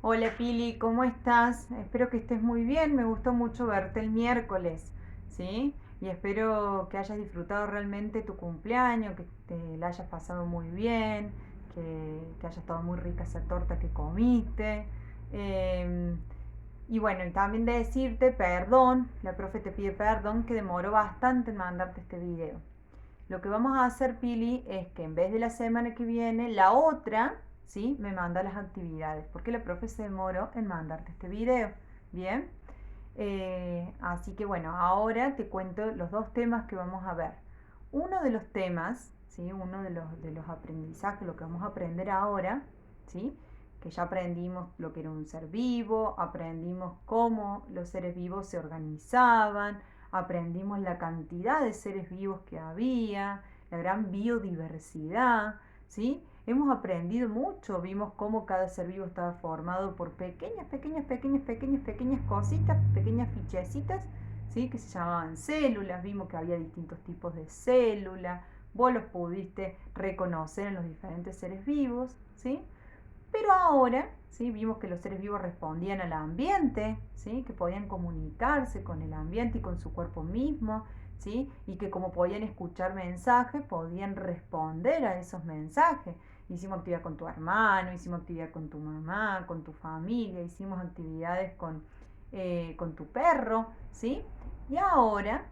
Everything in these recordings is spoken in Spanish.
Hola Pili, ¿cómo estás? Espero que estés muy bien, me gustó mucho verte el miércoles, ¿sí? Y espero que hayas disfrutado realmente tu cumpleaños, que te la hayas pasado muy bien, que haya estado muy rica esa torta que comiste. Eh, y bueno, y también de decirte perdón, la profe te pide perdón que demoró bastante en mandarte este video. Lo que vamos a hacer, Pili, es que en vez de la semana que viene, la otra, ¿sí? Me manda las actividades, porque la profe se demoró en mandarte este video. Bien. Así que bueno, ahora te cuento los dos temas que vamos a ver. Uno de los temas, ¿sí? Uno de los aprendizajes, lo que vamos a aprender ahora, ¿sí? Que ya aprendimos lo que era un ser vivo, aprendimos cómo los seres vivos se organizaban, aprendimos la cantidad de seres vivos que había, la gran biodiversidad, ¿sí? Hemos aprendido mucho, vimos cómo cada ser vivo estaba formado por pequeñas cositas, pequeñas fichecitas, ¿sí? Que se llamaban células, vimos que había distintos tipos de células, vos los pudiste reconocer en los diferentes seres vivos, ¿sí? Pero ahora, ¿sí? Vimos que los seres vivos respondían al ambiente, ¿sí? Que podían comunicarse con el ambiente y con su cuerpo mismo, ¿sí? Y que como podían escuchar mensajes, podían responder a esos mensajes. Hicimos actividad con tu hermano, hicimos actividad con tu mamá, con tu familia, hicimos actividades con tu perro, ¿sí? Y ahora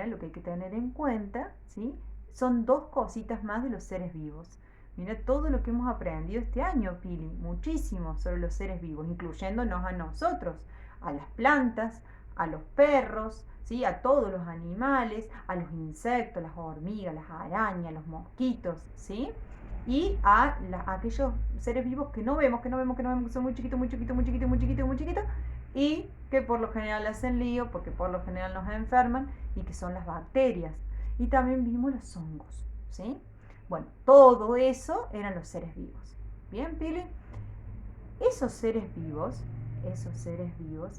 lo que hay que tener en cuenta, ¿sí? Son dos cositas más de los seres vivos. Mira todo lo que hemos aprendido este año, Pili, muchísimo sobre los seres vivos, incluyéndonos a nosotros, a las plantas, a los perros, ¿sí? A todos los animales, a los insectos, las hormigas, las arañas, los mosquitos, ¿sí? Y a aquellos seres vivos que no vemos, que son muy chiquitos, muy chiquitos, muy chiquitos, muy chiquitos, muy chiquitos, y que por lo general hacen lío, porque por lo general nos enferman, y que son las bacterias. Y también vimos los hongos, ¿sí? Bueno, todo eso eran los seres vivos. Bien, Pili. Esos seres vivos,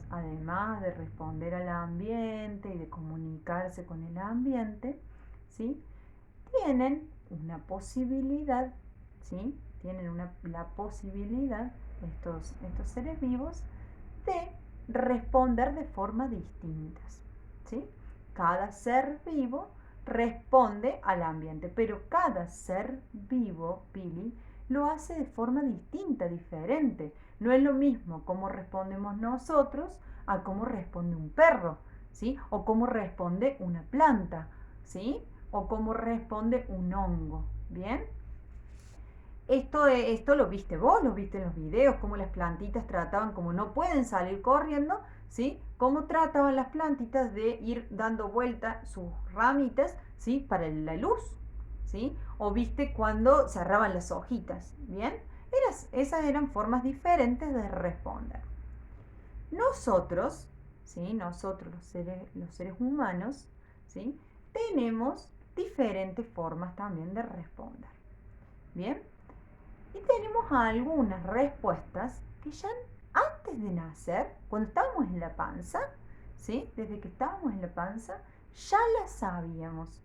además de responder al ambiente y de comunicarse con el ambiente, ¿sí? Tienen una posibilidad, ¿sí? La posibilidad, estos seres vivos, de responder de formas distintas, ¿sí? Cada ser vivo responde al ambiente, pero cada ser vivo, Pili, lo hace de forma distinta, diferente. No es lo mismo cómo respondemos nosotros a cómo responde un perro, ¿sí? O cómo responde una planta, ¿sí? O cómo responde un hongo, ¿bien? Esto lo viste vos, lo viste en los videos, cómo las plantitas trataban, como no pueden salir corriendo, ¿sí? Cómo trataban las plantitas de ir dando vuelta sus ramitas, ¿sí? Para la luz, ¿sí? O viste cuando cerraban las hojitas, ¿bien? Esas eran formas diferentes de responder. Nosotros, ¿sí? Nosotros los seres humanos, ¿sí? Tenemos diferentes formas también de responder, ¿bien? Y tenemos algunas respuestas que ya antes de nacer, cuando estábamos en la panza, ¿sí? Desde que estábamos en la panza, ya las sabíamos,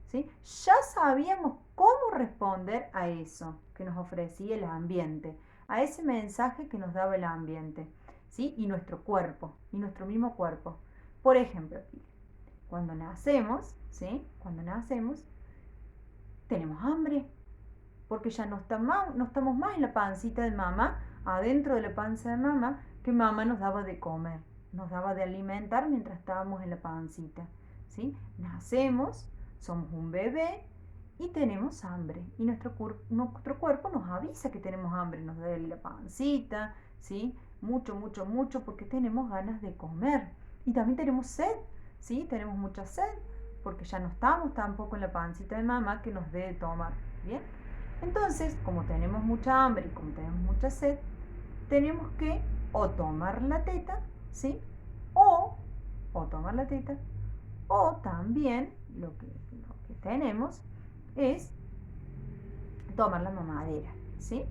¿sí? Ya sabíamos cómo responder a eso que nos ofrecía el ambiente, a ese mensaje que nos daba el ambiente, ¿sí? Y nuestro cuerpo, y nuestro mismo cuerpo. Por ejemplo, cuando nacemos, ¿sí? Cuando nacemos, tenemos hambre, porque ya no estamos más en la pancita de mamá, adentro de la panza de mamá, que mamá nos daba de comer, nos daba de alimentar mientras estábamos en la pancita, ¿sí? Nacemos, somos un bebé y tenemos hambre, y nuestro cuerpo nos avisa que tenemos hambre, nos da la pancita, ¿sí? Mucho, mucho, mucho, porque tenemos ganas de comer, y también tenemos sed, ¿sí? Tenemos mucha sed, porque ya no estamos tampoco en la pancita de mamá que nos dé de tomar, ¿bien? Entonces, como tenemos mucha hambre y como tenemos mucha sed, tenemos que o tomar la teta, ¿sí? O tomar la teta, o también lo que tenemos es tomar la mamadera, ¿sí?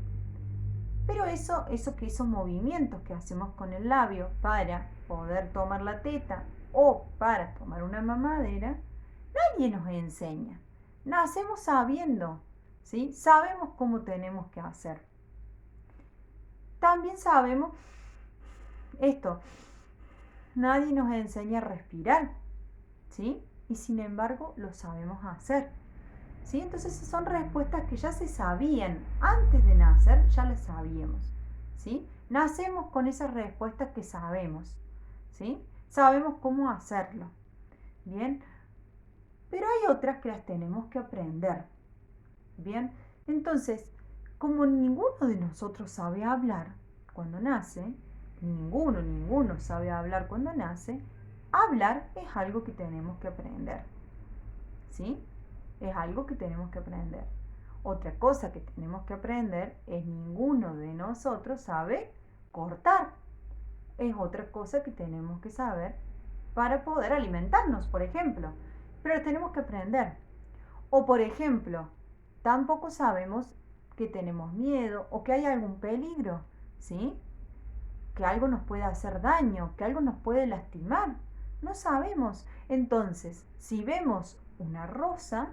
Pero esos movimientos que hacemos con el labio para poder tomar la teta o para tomar una mamadera, nadie nos enseña. Nacemos sabiendo, ¿sí? Sabemos cómo tenemos que hacer. También sabemos esto, nadie nos enseña a respirar, ¿sí? Y sin embargo lo sabemos hacer, ¿sí? Entonces son respuestas que ya se sabían antes de nacer, ya las sabíamos, ¿sí? Nacemos con esas respuestas que sabemos, ¿sí? Sabemos cómo hacerlo, ¿bien? Pero hay otras que las tenemos que aprender, ¿bien? Entonces, como ninguno de nosotros sabe hablar cuando nace, ninguno sabe hablar cuando nace, hablar es algo que tenemos que aprender, ¿sí? Es algo que tenemos que aprender. Otra cosa que tenemos que aprender es ninguno de nosotros sabe cortar. Es otra cosa que tenemos que saber para poder alimentarnos, por ejemplo. Pero tenemos que aprender. O por ejemplo, tampoco sabemos que tenemos miedo o que hay algún peligro, ¿sí? Que algo nos puede hacer daño, que algo nos puede lastimar. No sabemos. Entonces, si vemos una rosa,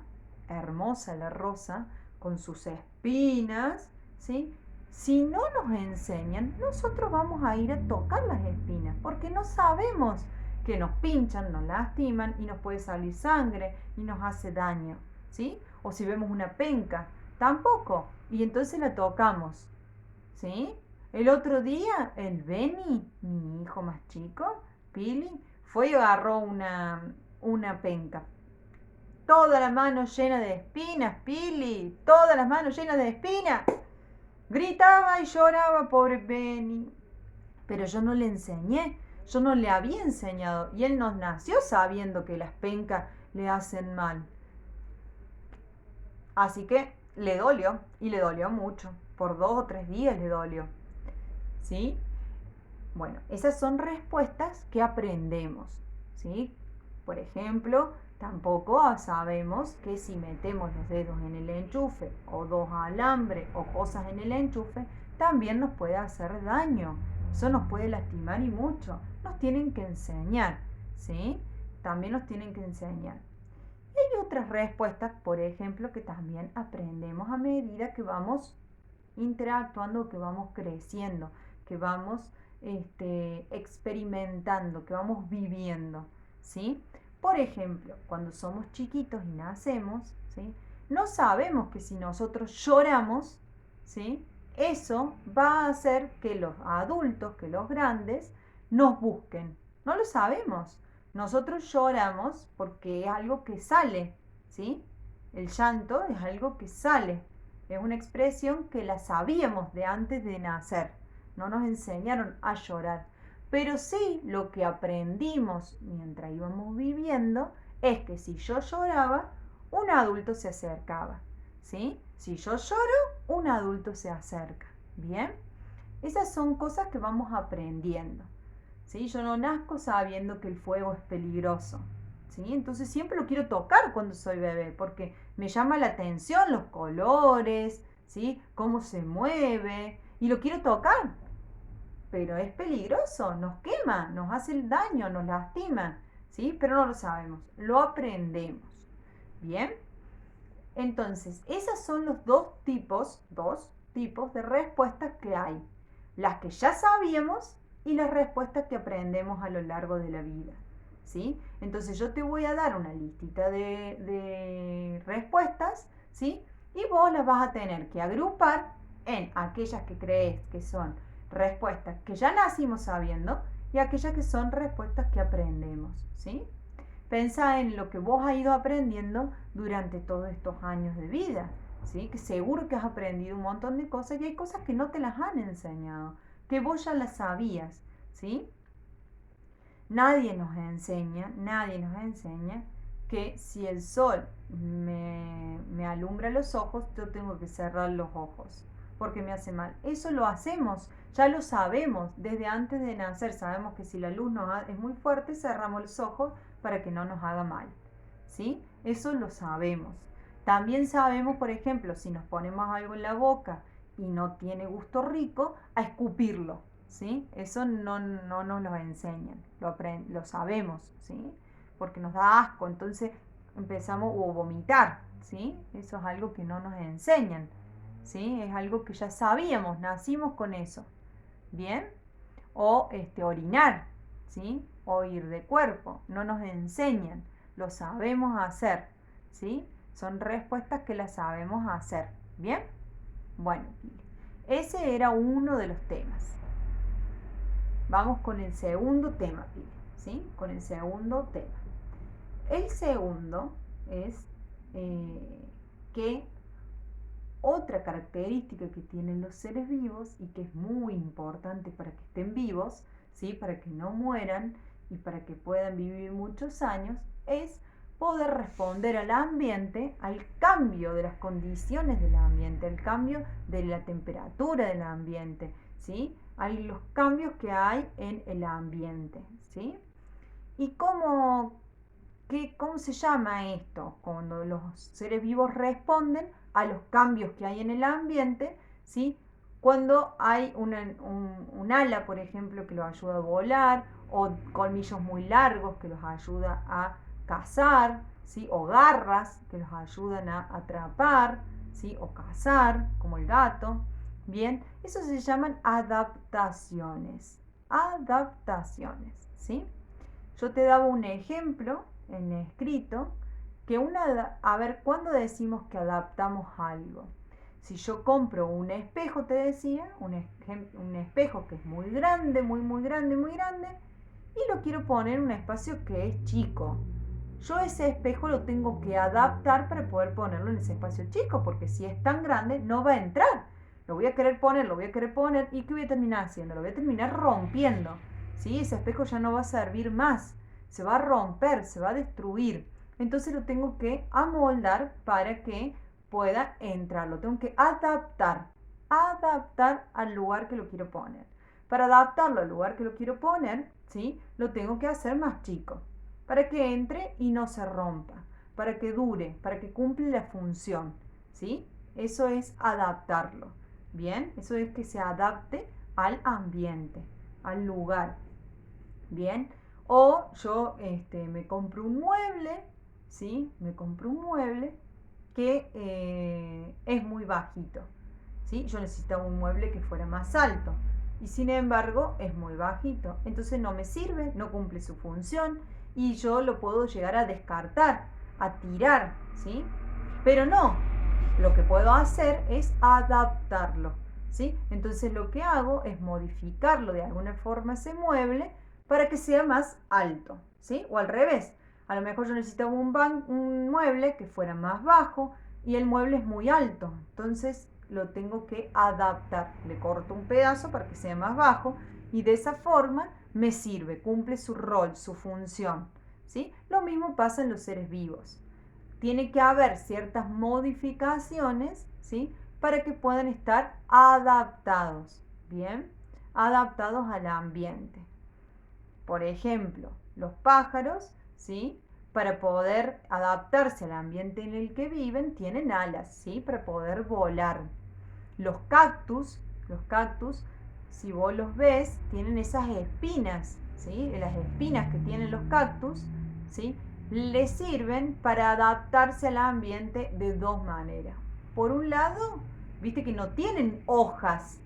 hermosa la rosa, con sus espinas, ¿sí? Si no nos enseñan, nosotros vamos a ir a tocar las espinas, porque no sabemos que nos pinchan, nos lastiman y nos puede salir sangre y nos hace daño, ¿sí? O si vemos una penca, tampoco. Y entonces la tocamos, ¿sí? El otro día, el Beni, mi hijo más chico, Pili, fue y agarró una penca. Toda la mano llena de espinas, Pili, todas las manos llenas de espinas. Gritaba y lloraba, pobre Beni. Pero yo no le enseñé, yo no le había enseñado. Y él nos nació sabiendo que las pencas le hacen mal. Así que le dolió, y le dolió mucho. Por 2 o 3 días le dolió. ¿Sí? Bueno, esas son respuestas que aprendemos, ¿sí? Por ejemplo, tampoco sabemos que si metemos los dedos en el enchufe o 2 alambres o cosas en el enchufe, también nos puede hacer daño. Eso nos puede lastimar y mucho. Nos tienen que enseñar, ¿sí? También nos tienen que enseñar. Y hay otras respuestas, por ejemplo, que también aprendemos a medida que vamos interactuando, que vamos creciendo, que vamos experimentando, que vamos viviendo, ¿sí? Por ejemplo, cuando somos chiquitos y nacemos, ¿sí? No sabemos que si nosotros lloramos, ¿sí? Eso va a hacer que los adultos, que los grandes, nos busquen. No lo sabemos. Nosotros lloramos porque es algo que sale, ¿sí? El llanto es algo que sale. Es una expresión que la sabíamos de antes de nacer. No nos enseñaron a llorar. Pero sí lo que aprendimos mientras íbamos viviendo es que si yo lloraba, un adulto se acercaba, ¿sí? Si yo lloro, un adulto se acerca, ¿bien? Esas son cosas que vamos aprendiendo, ¿sí? Yo no nazco sabiendo que el fuego es peligroso, ¿sí? Entonces siempre lo quiero tocar cuando soy bebé porque me llama la atención los colores, ¿sí? Cómo se mueve y lo quiero tocar. Pero es peligroso, nos quema, nos hace el daño, nos lastima, ¿sí? Pero no lo sabemos, lo aprendemos. ¿Bien? Entonces, esos son los dos tipos de respuestas que hay. Las que ya sabíamos y las respuestas que aprendemos a lo largo de la vida. ¿Sí? Entonces yo te voy a dar una listita de respuestas, ¿sí? Y vos las vas a tener que agrupar en aquellas que crees que son respuestas que ya nacimos sabiendo y aquellas que son respuestas que aprendemos, ¿sí? Pensá en lo que vos has ido aprendiendo durante todos estos años de vida, ¿sí? Que seguro que has aprendido un montón de cosas y hay cosas que no te las han enseñado, que vos ya las sabías, ¿sí? Nadie nos enseña que si el sol me alumbra los ojos, yo tengo que cerrar los ojos porque me hace mal. Eso lo hacemos, ya lo sabemos desde antes de nacer. Sabemos que si la luz es muy fuerte, cerramos los ojos para que no nos haga mal, ¿sí? Eso lo sabemos. También sabemos, por ejemplo, si nos ponemos algo en la boca y no tiene gusto rico, a escupirlo, ¿sí? Eso no nos lo enseñan, lo sabemos, ¿sí? Porque nos da asco, entonces empezamos a vomitar, ¿sí? Eso es algo que no nos enseñan, ¿sí? Es algo que ya sabíamos, nacimos con eso, ¿bien? O orinar, ¿sí? O ir de cuerpo. No nos enseñan, lo sabemos hacer, ¿sí? Son respuestas que las sabemos hacer, ¿bien? Bueno, ese era uno de los temas. Vamos con el segundo tema, Pili, ¿sí? Con el segundo tema. El segundo es que otra característica que tienen los seres vivos y que es muy importante para que estén vivos, ¿sí? Para que no mueran y para que puedan vivir muchos años, es poder responder al ambiente, al cambio de las condiciones del ambiente, al cambio de la temperatura del ambiente, ¿sí? A los cambios que hay en el ambiente, ¿sí? ¿Y cómo se hala esto? Cuando los seres vivos responden a los cambios que hay en el ambiente, ¿sí? Cuando hay un ala, por ejemplo, que los ayuda a volar, o colmillos muy largos que los ayuda a cazar, ¿sí? O garras que los ayudan a atrapar, ¿sí? O cazar, como el gato. Bien, eso se llaman adaptaciones. Adaptaciones, ¿sí? Yo te daba un ejemplo en escrito que a ver, ¿cuándo decimos que adaptamos algo? Si yo compro un espejo, te decía, un espejo que es muy grande, muy grande, muy grande, y lo quiero poner en un espacio que es chico. Yo ese espejo lo tengo que adaptar para poder ponerlo en ese espacio chico, porque si es tan grande no va a entrar. Lo voy a querer poner, ¿y qué voy a terminar haciendo? Lo voy a terminar rompiendo. ¿Sí? Ese espejo ya no va a servir más, se va a romper, se va a destruir. Entonces lo tengo que amoldar para que pueda entrar, lo tengo que adaptar al lugar que lo quiero poner. Para adaptarlo al lugar que lo quiero poner, ¿sí? Lo tengo que hacer más chico, para que entre y no se rompa, para que dure, para que cumpla la función, ¿sí? Eso es adaptarlo, ¿bien? Eso es que se adapte al ambiente, al lugar, ¿bien? O yo me compro un mueble, ¿sí? Me compro un mueble que es muy bajito, ¿sí? Yo necesitaba un mueble que fuera más alto y sin embargo es muy bajito, entonces no me sirve, no cumple su función y yo lo puedo llegar a descartar, a tirar, ¿sí? Pero no, lo que puedo hacer es adaptarlo, ¿sí? Entonces lo que hago es modificarlo de alguna forma ese mueble para que sea más alto, ¿sí? O al revés, a lo mejor yo necesitaba un mueble que fuera más bajo y el mueble es muy alto, entonces lo tengo que adaptar, le corto un pedazo para que sea más bajo y de esa forma me sirve, cumple su rol, su función, ¿sí? Lo mismo pasa en los seres vivos. Tiene que haber ciertas modificaciones, ¿sí? Para que puedan estar adaptados, ¿bien? Adaptados al ambiente. Por ejemplo, los pájaros, ¿sí? Para poder adaptarse al ambiente en el que viven, tienen alas, ¿sí? Para poder volar. Los cactus, si vos los ves, tienen esas espinas, ¿sí? Las espinas que tienen los cactus, ¿sí? Les sirven para adaptarse al ambiente de dos maneras. Por un lado, viste que no tienen hojas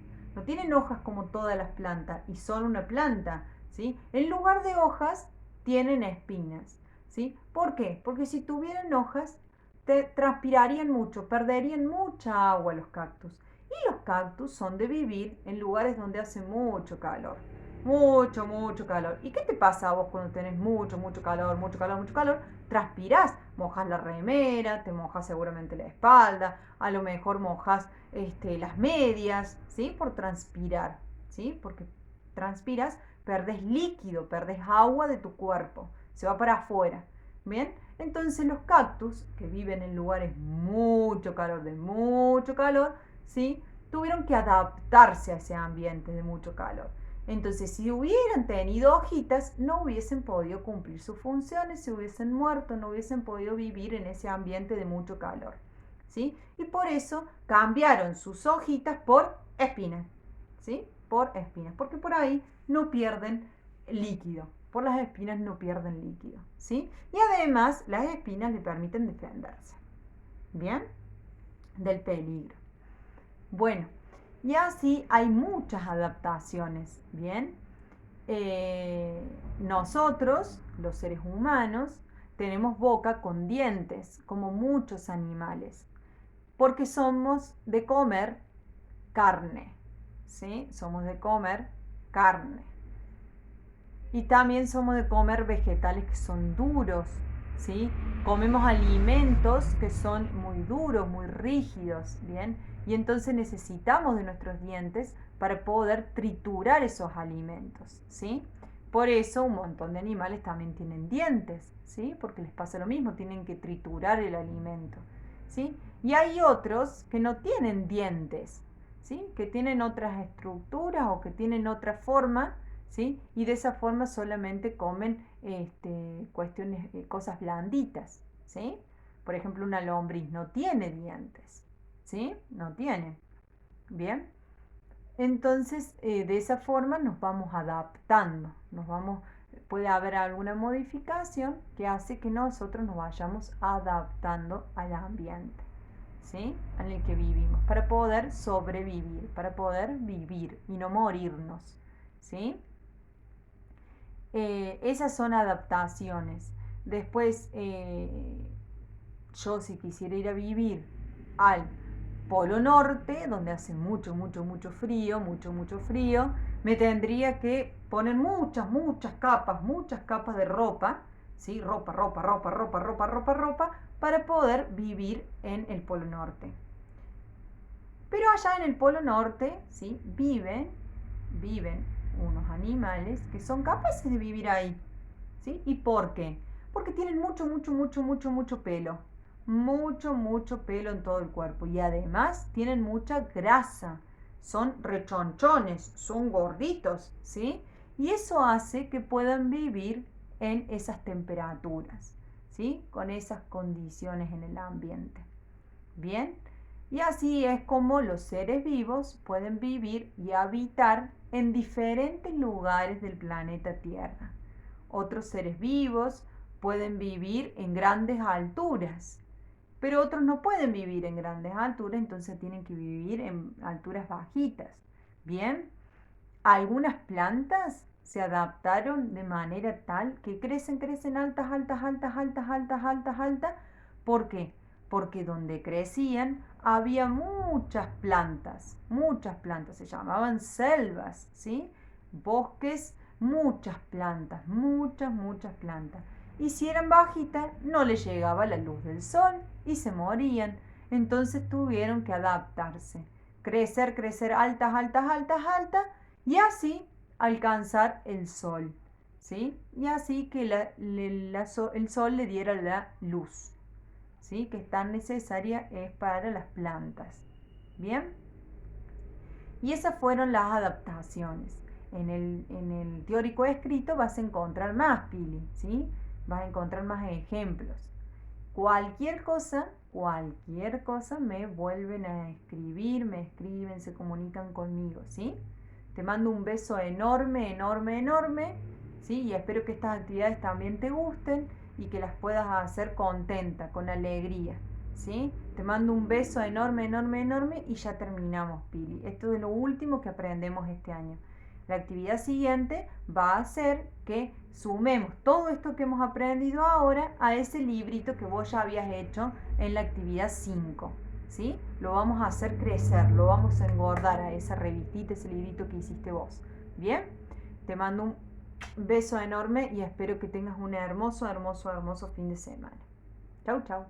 como todas las plantas y son una planta, ¿sí? En lugar de hojas, tienen espinas, ¿sí? ¿Por qué? Porque si tuvieran hojas, te transpirarían mucho, perderían mucha agua los cactus. Y los cactus son de vivir en lugares donde hace mucho calor. Mucho calor. ¿Y qué te pasa a vos cuando tenés mucho calor, mucho calor? Transpirás, mojas la remera, te mojas seguramente la espalda, a lo mejor mojas las medias, ¿sí? Por transpirar, ¿sí? Porque transpiras, perdés líquido, perdés agua de tu cuerpo, se va para afuera. ¿Bien? Entonces los cactus, que viven en lugares de mucho calor, ¿sí? Tuvieron que adaptarse a ese ambiente de mucho calor. Entonces, si hubieran tenido hojitas, no hubiesen podido cumplir sus funciones, se hubiesen muerto, no hubiesen podido vivir en ese ambiente de mucho calor, ¿sí? Y por eso cambiaron sus hojitas por espinas, ¿sí? Por espinas, porque por ahí no pierden líquido. Por las espinas no pierden líquido, ¿sí? Y además, las espinas le permiten defenderse, ¿bien? Del peligro. Bueno, Y así hay muchas adaptaciones, ¿bien? Nosotros, los seres humanos, tenemos boca con dientes, como muchos animales, porque somos de comer carne, ¿sí? Somos de comer carne. Y también somos de comer vegetales que son duros, ¿sí? Comemos alimentos que son muy duros, muy rígidos, ¿bien? Y entonces necesitamos de nuestros dientes para poder triturar esos alimentos, ¿sí? Por eso un montón de animales también tienen dientes, ¿sí? Porque les pasa lo mismo, tienen que triturar el alimento, ¿sí? Y hay otros que no tienen dientes, ¿sí? Que tienen otras estructuras o que tienen otra forma, ¿sí? Y de esa forma solamente comen cuestiones, cosas blanditas, ¿sí? Por ejemplo, una lombriz no tiene dientes, ¿sí? No tiene. Bien. Entonces, de esa forma nos vamos adaptando, puede haber alguna modificación que hace que nosotros nos vayamos adaptando al ambiente, ¿sí? En el que vivimos, para poder sobrevivir, para poder vivir y no morirnos, ¿sí? Esas son adaptaciones. Después, yo si quisiera ir a vivir al Polo Norte, donde hace mucho, mucho, mucho frío, me tendría que poner muchas capas de ropa, ¿sí? Ropa, para poder vivir en el Polo Norte. Pero allá en el Polo Norte, ¿sí? Viven unos animales que son capaces de vivir ahí, ¿sí? ¿Y por qué? Porque tienen mucho pelo. Mucho pelo en todo el cuerpo. Y además tienen mucha grasa. Son rechonchones, son gorditos, ¿sí? Y eso hace que puedan vivir en esas temperaturas, ¿sí? Con esas condiciones en el ambiente. Bien, y así es como los seres vivos pueden vivir y habitar en diferentes lugares del planeta Tierra. Otros seres vivos pueden vivir en grandes alturas, pero otros no pueden vivir en grandes alturas, entonces tienen que vivir en alturas bajitas. Bien, algunas plantas se adaptaron de manera tal que crecen altas. ¿Por qué? Porque donde crecían había muchas plantas, se llamaban selvas, ¿sí? Bosques, muchas plantas. Y si eran bajitas, no les llegaba la luz del sol y se morían. Entonces tuvieron que adaptarse. Crecer, altas, y así alcanzar el sol, ¿sí? Y así que el sol le diera la luz, ¿sí? Que tan necesaria es para las plantas. Bien, y esas fueron las adaptaciones. En el teórico escrito vas a encontrar más, Pili, ¿sí? Vas a encontrar más ejemplos. Cualquier cosa, me vuelven a escribir, me escriben, se comunican conmigo, ¿sí? Te mando un beso enorme, ¿sí? Y espero que estas actividades también te gusten y que las puedas hacer contenta, con alegría, ¿sí? Te mando un beso enorme y ya terminamos, Pili. Esto es lo último que aprendemos este año. La actividad siguiente va a ser que sumemos todo esto que hemos aprendido ahora a ese librito que vos ya habías hecho en la actividad 5, ¿sí? Lo vamos a hacer crecer, lo vamos a engordar a esa revistita, ese librito que hiciste vos. ¿Bien? Te mando un beso enorme y espero que tengas un hermoso fin de semana. Chau.